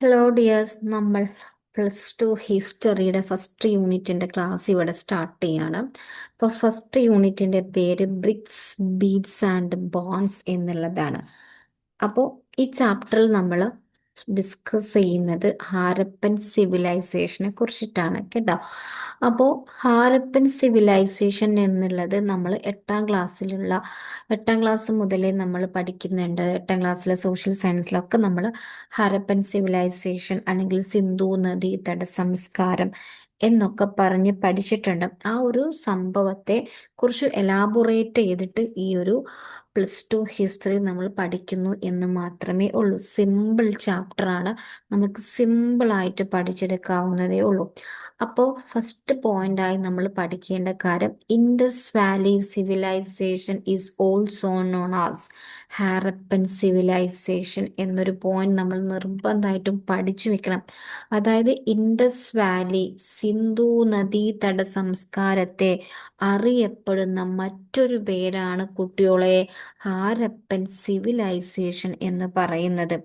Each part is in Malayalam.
ഹലോ ഡിയേഴ്സ്, നമ്മൾ +2 ഹിസ്റ്ററിയുടെ ഫസ്റ്റ് യൂണിറ്റിൻ്റെ ക്ലാസ് ഇവിടെ സ്റ്റാർട്ട് ചെയ്യാണ്. അപ്പോൾ ഫസ്റ്റ് യൂണിറ്റിൻ്റെ പേര് ബ്രിക്സ്, ബീഡ്സ് ആൻഡ് ബോൺസ് എന്നുള്ളതാണ്. അപ്പോൾ ഈ ചാപ്റ്ററിൽ നമ്മൾ ഡിസ്കസ് ചെയ്യുന്നത് ഹാരപ്പൻ സിവിലൈസേഷനെ കുറിച്ചിട്ടാണ് കേട്ടോ. അപ്പോൾ ഹാരപ്പൻ സിവിലൈസേഷൻ എന്നുള്ളത് നമ്മൾ എട്ടാം ക്ലാസ് മുതലേ നമ്മൾ പഠിക്കുന്നുണ്ട്. എട്ടാം ക്ലാസ്സിലെ സോഷ്യൽ സയൻസിലൊക്കെ നമ്മൾ ഹാരപ്പൻ സിവിലൈസേഷൻ അല്ലെങ്കിൽ സിന്ധു നദീതട സംസ്കാരം എന്നൊക്കെ പറഞ്ഞ് പഠിച്ചിട്ടുണ്ട്. ആ ഒരു സംഭവത്തെ കുറിച്ച് എലാബോറേറ്റ് ചെയ്തിട്ട് ഈ ഒരു +2 ഹിസ്റ്ററി നമ്മൾ പഠിക്കുന്നു എന്ന് മാത്രമേ ഉള്ളൂ. സിമ്പിൾ ചാപ്റ്ററാണ്, നമുക്ക് സിമ്പിളായിട്ട് പഠിച്ചെടുക്കാവുന്നതേ ഉള്ളൂ. അപ്പോൾ ഫസ്റ്റ് പോയിന്റായി നമ്മൾ പഠിക്കേണ്ട കാര്യം, Indus valley civilisation is also known as Harappan civilisation എന്നൊരു പോയിന്റ് നമ്മൾ നിർബന്ധമായിട്ടും പഠിച്ചു വെക്കണം. അതായത് ഇൻഡസ് വാലി സിന്ധു നദീതട സംസ്കാരത്തെ അറിയപ്പെടുന്ന മറ്റൊരു പേരാണ് കുട്ടികളെ ഹാരപ്പൻ സിവിലൈസേഷൻ എന്ന് പറയുന്നത്.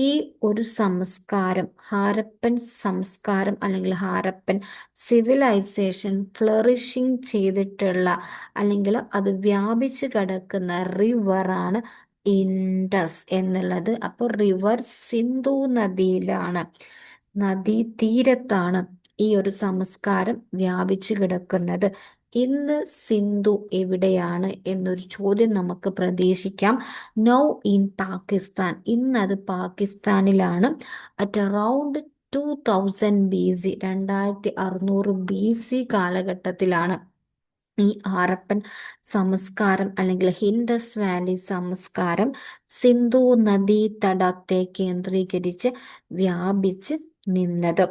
ഈ ഒരു സംസ്കാരം, ഹാരപ്പൻ സംസ്കാരം അല്ലെങ്കിൽ ഹാരപ്പൻ സിവിലൈസേഷൻ ഫ്ലറിഷിങ് ചെയ്തിട്ടുള്ള അല്ലെങ്കിൽ അത് വ്യാപിച്ച് കിടക്കുന്ന റിവറാണ് ഇൻഡസ് എന്നുള്ളത്. അപ്പോൾ റിവർ സിന്ധു നദിയിലാണ്, നദീതീരത്താണ് ഈ ഒരു സംസ്കാരം വ്യാപിച്ചു കിടക്കുന്നത്. ഇന്ന് സിന്ധു എവിടെയാണ് എന്നൊരു ചോദ്യം നമുക്ക് പ്രതീക്ഷിക്കാം. നൗ ഇൻ പാകിസ്ഥാൻ, ഇന്നത് പാകിസ്ഥാനിലാണ്. അറ്റ് അറൗണ്ട് 2000 BC, 2600 BC കാലഘട്ടത്തിലാണ് ഈ ഹാരപ്പൻ സംസ്കാരം അല്ലെങ്കിൽ ഹിൻഡസ് വാലി സംസ്കാരം സിന്ധു നദീതടത്തെ കേന്ദ്രീകരിച്ച് വ്യാപിച്ച് നിന്നത്.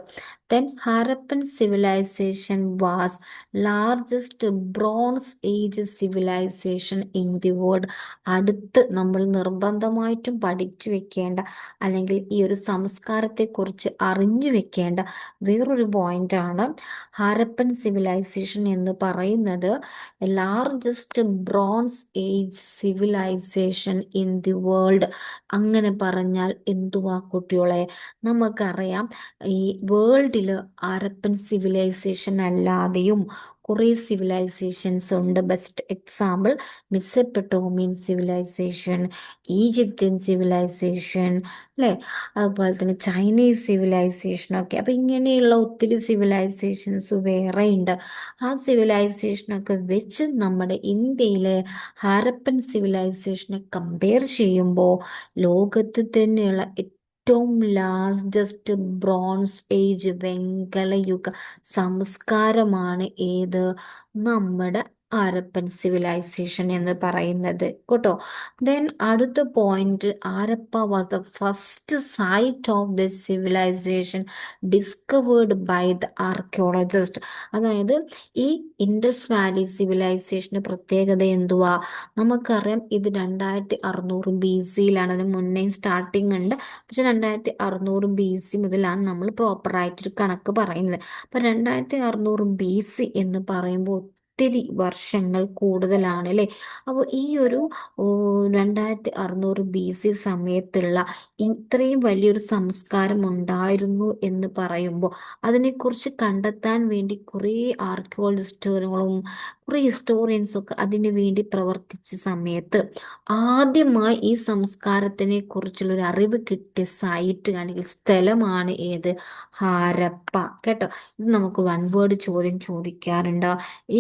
Then Harappan civilisation was largest bronze age civilisation in the world. അടുത്ത് നമ്മൾ നിർബന്ധമായിട്ടും പഠിച്ചു വെക്കേണ്ട അല്ലെങ്കിൽ ഈ ഒരു സംസ്കാരത്തെക്കുറിച്ച് അറിഞ്ഞു വെക്കേണ്ട വേറൊരു പോയിന്റാണ്, ഹാരപ്പൻ സിവിലൈസേഷൻ എന്ന് പറയുന്നത് largest bronze age civilisation in the world. അങ്ങനെ പറഞ്ഞാൽ എന്തുവാ കുട്ടികളെ? നമുക്കറിയാം, ഈ വേൾഡിൽ ഹാരപ്പൻ സിവിലൈസേഷൻ അല്ലാതെയും കുറേ സിവിലൈസേഷൻസ് ഉണ്ട്. Best example Mesopotamian civilisation, Egyptian civilisation, അല്ലേ? അതുപോലെ തന്നെ ചൈനീസ് സിവിലൈസേഷനൊക്കെ. അപ്പം ഇങ്ങനെയുള്ള ഒത്തിരി സിവിലൈസേഷൻസ് വേറെ ഉണ്ട്. ആ സിവിലൈസേഷനൊക്കെ വെച്ച് നമ്മുടെ ഇന്ത്യയിലെ ഹാരപ്പൻ സിവിലൈസേഷനെ കമ്പയർ ചെയ്യുമ്പോൾ ലോകത്ത് തന്നെയുള്ള ഏറ്റവും ലാർജസ്റ്റ് ബ്രോൺസ് ഏജ് വെങ്കലയുഗ സംസ്കാരമാണ് ഏത്? നമ്മുടെ ഹാരപ്പൻ സിവിലൈസേഷൻ എന്ന് പറയുന്നത് കേട്ടോ. ദെൻ അടുത്ത point, Harappa was the first site of the civilisation discovered by the archaeologist. അതായത് ഈ ഇൻഡസ് വാലി സിവിലൈസേഷന് പ്രത്യേകത എന്തുവാ? നമുക്കറിയാം, ഇത് 2600 BC-യിലാണ്. അതിന് മുന്നേ സ്റ്റാർട്ടിങ് ഉണ്ട്, പക്ഷെ 2600 BC മുതലാണ് നമ്മൾ പ്രോപ്പറായിട്ടൊരു കണക്ക് പറയുന്നത്. അപ്പം 2600 BC എന്ന് പറയുമ്പോൾ ഒത്തിരി വർഷങ്ങൾ കൂടുതലാണ് അല്ലേ? അപ്പോൾ ഈ ഒരു 2600 BC സമയത്തുള്ള ഇത്രയും വലിയൊരു സംസ്കാരം ഉണ്ടായിരുന്നു എന്ന് പറയുമ്പോൾ അതിനെക്കുറിച്ച് കണ്ടെത്താൻ വേണ്ടി കുറേ ആർക്കിയോളജിസ്റ്റുകളും കുറേ ഹിസ്റ്റോറിയൻസും ഒക്കെ അതിനു വേണ്ടി പ്രവർത്തിച്ച സമയത്ത് ആദ്യമായി ഈ സംസ്കാരത്തിനെ കുറിച്ചുള്ളൊരു അറിവ് കിട്ടിയ സൈറ്റ് അല്ലെങ്കിൽ സ്ഥലമാണ് ഏത്? ഹാരപ്പ കേട്ടോ. ഇത് നമുക്ക് വൺ വേർഡ് ചോദ്യം ചോദിക്കാറുണ്ട്.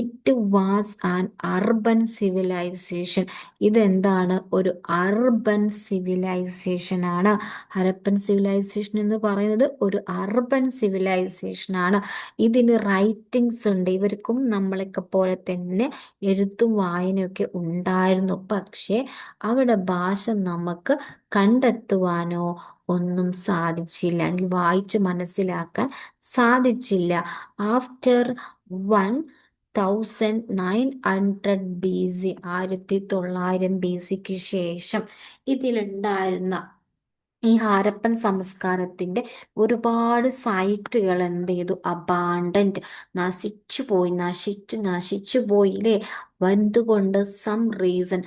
It was an urban civilisation. ഇതെന്താണ്? ഒരു അർബൻ സിവിലൈസേഷൻ ആണ്. ഹരപ്പൻ സിവിലൈസേഷൻ എന്ന് പറയുന്നത് ഒരു അർബൻ സിവിലൈസേഷൻ ആണ്. ഇതിന് റൈറ്റിങ്സ് ഉണ്ട്. ഇവർക്കും നമ്മളൊക്കെ പോലെ തന്നെ എഴുത്തും വായനയൊക്കെ ഉണ്ടായിരുന്നു, പക്ഷേ അവിടെ ഭാഷ നമുക്ക് കണ്ടെത്തുവാനോ ഒന്നും സാധിച്ചില്ല, അല്ലെങ്കിൽ വായിച്ച് മനസ്സിലാക്കാൻ സാധിച്ചില്ല. ആഫ്റ്റർ 1900 BC, 1900 BC-ക്ക് ശേഷം ഇതിലുണ്ടായിരുന്ന ഈ ഹാരപ്പൻ സംസ്കാരത്തിന്റെ ഒരുപാട് സൈറ്റുകൾ എന്ത് ചെയ്തു? അബാണ്ടന്റ്, നശിച്ചു പോയി, നശിച്ചു പോയില്ലേ? എന്തുകൊണ്ട്, സം റീസൺ,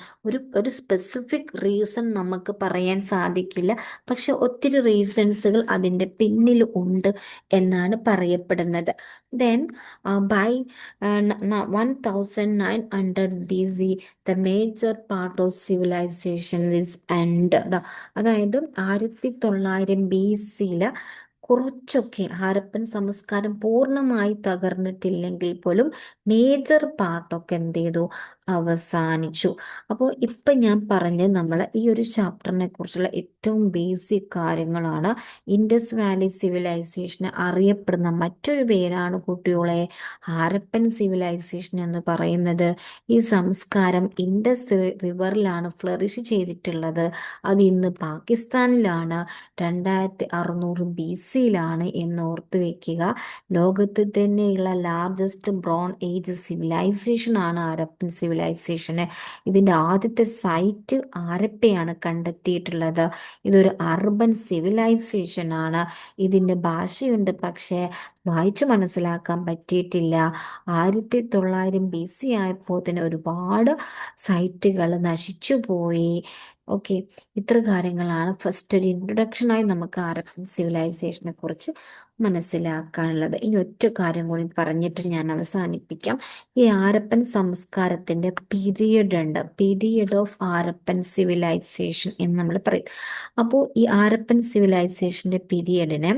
ഒരു സ്പെസിഫിക് റീസൺ നമുക്ക് പറയാൻ സാധിക്കില്ല, പക്ഷെ ഒത്തിരി റീസൺസുകൾ അതിൻ്റെ പിന്നിൽ ഉണ്ട് എന്നാണ് പറയപ്പെടുന്നത്. Then by 1900 BC the major part of civilisation is ended. അതായത് 1900 BC കുറച്ചൊക്കെ ഹാരപ്പൻ സംസ്കാരം പൂർണ്ണമായി തകർന്നിട്ടില്ലെങ്കിൽ പോലും മേജർ പാർട്ടൊക്കെ എന്ത് ചെയ്തു, അവസാനിച്ചു. അപ്പോൾ ഇപ്പം ഞാൻ പറഞ്ഞ നമ്മൾ ഈ ഒരു ചാപ്റ്ററിനെ കുറിച്ചുള്ള ഏറ്റവും ബേസിക് കാര്യങ്ങളാണ്. ഇൻഡസ് വാലി സിവിലൈസേഷൻ അറിയപ്പെടുന്ന മറ്റൊരു പേരാണ് കുട്ടികളെ ഹാരപ്പൻ സിവിലൈസേഷൻ എന്ന് പറയുന്നത്. ഈ സംസ്കാരം ഇൻഡസ് റിവറിലാണ് ഫ്ലറിഷ് ചെയ്തിട്ടുള്ളത്. അത് ഇന്ന് പാകിസ്ഥാനിലാണ്. 2600 BC എന്ന് ഓർത്ത് വെക്കുക. ലോകത്തിൽ തന്നെയുള്ള ലാർജസ്റ്റ് ബ്രോൺ ഏജ് സിവിലൈസേഷൻ ആണ് ഹാരപ്പൻ സിവിലൈസേഷന്. ഇതിൻ്റെ ആദ്യത്തെ സൈറ്റ് ആരപ്പയാണ് കണ്ടെത്തിയിട്ടുള്ളത്. ഇതൊരു അർബൻ സിവിലൈസേഷൻ ആണ്. ഇതിൻ്റെ ഭാഷയുണ്ട്, പക്ഷേ വായിച്ചു മനസ്സിലാക്കാൻ പറ്റിയിട്ടില്ല. 1900 BC ആയപ്പോൾ തന്നെ ഒരുപാട് സൈറ്റുകൾ നശിച്ചു പോയി. ഓക്കെ, ഇത്ര കാര്യങ്ങളാണ് ഫസ്റ്റ് ഒരു ഇൻട്രൊഡക്ഷനായി നമുക്ക് ഹാരപ്പൻ സിവിലൈസേഷനെ കുറിച്ച് മനസ്സിലാക്കാനുള്ളത്. ഇനി ഒറ്റ കാര്യം കൂടി പറഞ്ഞിട്ട് ഞാൻ അവസാനിപ്പിക്കാം. ഈ ഹാരപ്പൻ സംസ്കാരത്തിൻ്റെ പീരിയഡ് ഉണ്ട്, പീരിയഡ് ഓഫ് ഹാരപ്പൻ സിവിലൈസേഷൻ എന്ന് നമ്മൾ പറയും. അപ്പോൾ ഈ ഹാരപ്പൻ സിവിലൈസേഷൻ്റെ പീരിയഡിനെ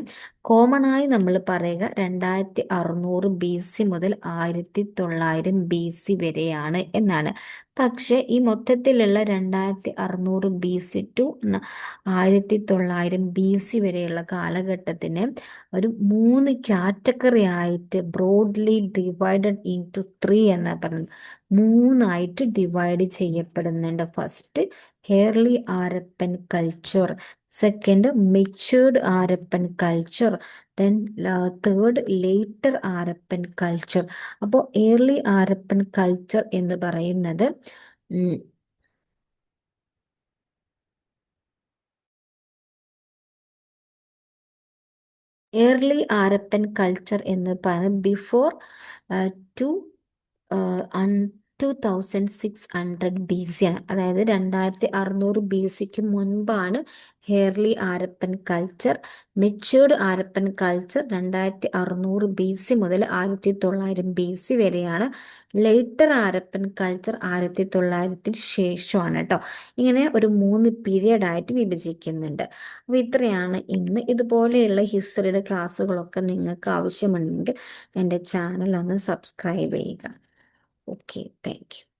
കോമൺ ആയി നമ്മൾ പറയുക 2600 BC മുതൽ 1900 BC വരെയാണ് എന്നാണ്. പക്ഷെ ഈ മൊത്തത്തിലുള്ള 2600 BC ടു 1900 BC വരെയുള്ള കാലഘട്ടത്തിന് ഒരു 3 കാറ്റഗറി ആയിട്ട് ബ്രോഡ്ലി ഡിവൈഡഡ് ഇൻടു 3 എന്നാ പറയുന്നത്. 3ആയിട്ട് ഡിവൈഡ് ചെയ്യപ്പെടുന്നുണ്ട്. First early Harappan culture, second matured Harappan culture, then third later Harappan culture. അപ്പോൾ ഏർലി ഹാരപ്പൻ കൾച്ചർ എന്ന് പറയുന്നത് ഏർലി ഹാരപ്പൻ കൾച്ചർ എന്ന് പറയുന്നത് ബിഫോർ ടു 2600 BC ആണ്. അതായത് 2600 BCക്ക് മുൻപാണ് early Harappan culture. Matured Harappan culture 2600 BC മുതൽ 1900 BC വരെയാണ്. ലേറ്റർ ഹാരപ്പൻ കൾച്ചർ 1900 ശേഷമാണ് കേട്ടോ. ഇങ്ങനെ ഒരു 3 പീരിയഡ് ആയിട്ട് വിഭജിക്കുന്നുണ്ട്. അപ്പോൾ ഇത്രയാണ് ഇന്ന്. ഇതുപോലെയുള്ള ഹിസ്റ്ററിയുടെ ക്ലാസ്സുകളൊക്കെ നിങ്ങൾക്ക് ആവശ്യമുണ്ടെങ്കിൽ എൻ്റെ ചാനൽ ഒന്ന് സബ്സ്ക്രൈബ് ചെയ്യുക. Okay, thank you.